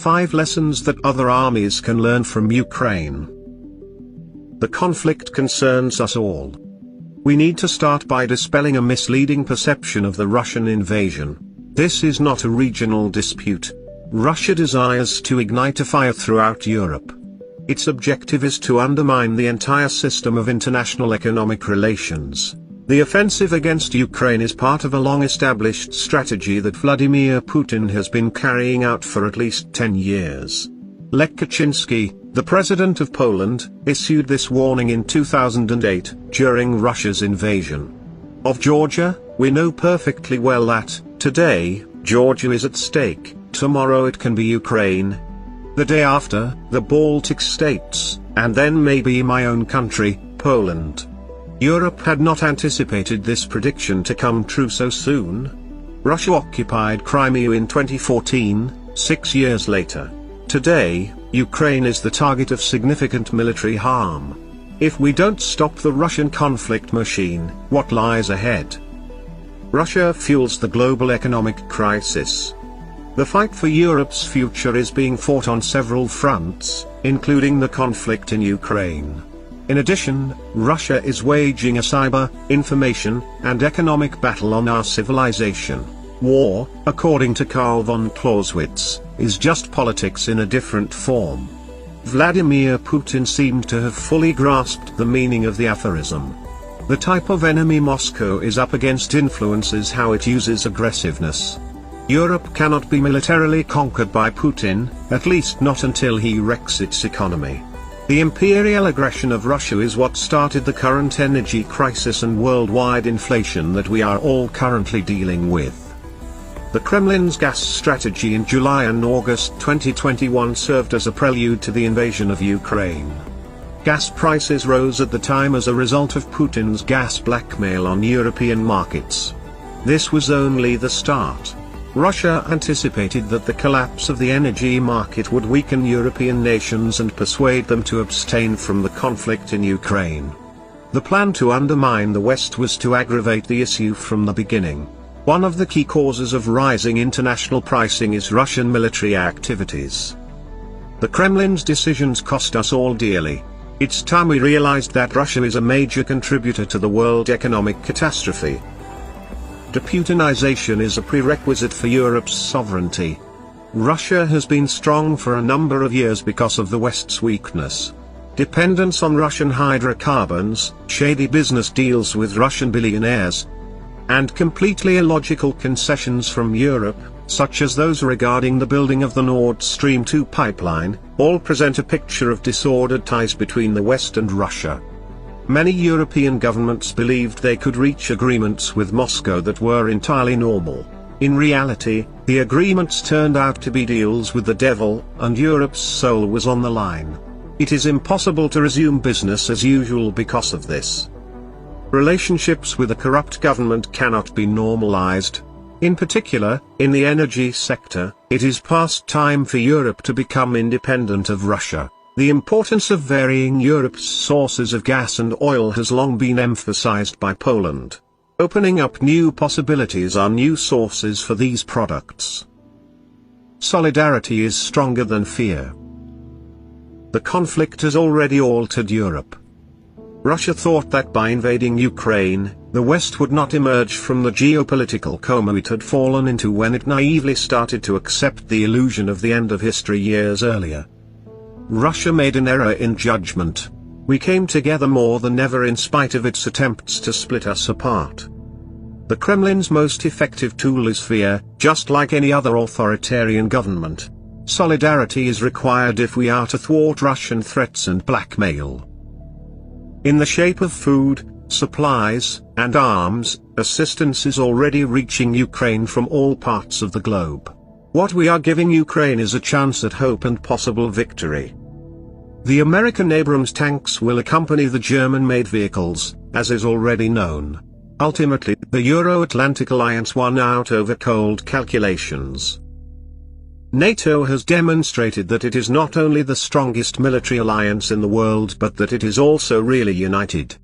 5 lessons that other armies can learn from Ukraine. The conflict concerns us all. We need to start by dispelling a misleading perception of the Russian invasion. This is not a regional dispute. Russia desires to ignite a fire throughout Europe. Its objective is to undermine the entire system of international economic relations. The offensive against Ukraine is part of a long-established strategy that Vladimir Putin has been carrying out for at least 10 years. Lech Kaczynski, the president of Poland, issued this warning in 2008, during Russia's invasion of Georgia. We know perfectly well that, today, Georgia is at stake, tomorrow it can be Ukraine. The day after, the Baltic states, and then maybe my own country, Poland. Europe had not anticipated this prediction to come true so soon. Russia occupied Crimea in 2014, 6 years later. Today, Ukraine is the target of significant military harm. If we don't stop the Russian conflict machine, what lies ahead? Russia fuels the global economic crisis. The fight for Europe's future is being fought on several fronts, including the conflict in Ukraine. In addition, Russia is waging a cyber, information, and economic battle on our civilization. War, according to Karl von Clausewitz, is just politics in a different form. Vladimir Putin seemed to have fully grasped the meaning of the aphorism. The type of enemy Moscow is up against influences how it uses aggressiveness. Europe cannot be militarily conquered by Putin, at least not until he wrecks its economy. The imperial aggression of Russia is what started the current energy crisis and worldwide inflation that we are all currently dealing with. The Kremlin's gas strategy in July and August 2021 served as a prelude to the invasion of Ukraine. Gas prices rose at the time as a result of Putin's gas blackmail on European markets. This was only the start. Russia anticipated that the collapse of the energy market would weaken European nations and persuade them to abstain from the conflict in Ukraine. The plan to undermine the West was to aggravate the issue from the beginning. One of the key causes of rising international pricing is Russian military activities. The Kremlin's decisions cost us all dearly. It's time we realized that Russia is a major contributor to the world economic catastrophe. Deputinization is a prerequisite for Europe's sovereignty. Russia has been strong for a number of years because of the West's weakness. Dependence on Russian hydrocarbons, shady business deals with Russian billionaires, and completely illogical concessions from Europe, such as those regarding the building of the Nord Stream 2 pipeline, all present a picture of disordered ties between the West and Russia. Many European governments believed they could reach agreements with Moscow that were entirely normal. In reality, the agreements turned out to be deals with the devil, and Europe's soul was on the line. It is impossible to resume business as usual because of this. Relationships with a corrupt government cannot be normalized. In particular, in the energy sector, it is past time for Europe to become independent of Russia. The importance of varying Europe's sources of gas and oil has long been emphasized by Poland. Opening up new possibilities are new sources for these products. Solidarity is stronger than fear. The conflict has already altered Europe. Russia thought that by invading Ukraine, the West would not emerge from the geopolitical coma it had fallen into when it naively started to accept the illusion of the end of history years earlier. Russia made an error in judgment. We came together more than ever in spite of its attempts to split us apart. The Kremlin's most effective tool is fear, just like any other authoritarian government. Solidarity is required if we are to thwart Russian threats and blackmail. In the shape of food, supplies, and arms, assistance is already reaching Ukraine from all parts of the globe. What we are giving Ukraine is a chance at hope and possible victory. The American Abrams tanks will accompany the German-made vehicles, as is already known. Ultimately, the Euro-Atlantic alliance won out over cold calculations. NATO has demonstrated that it is not only the strongest military alliance in the world but that it is also really united.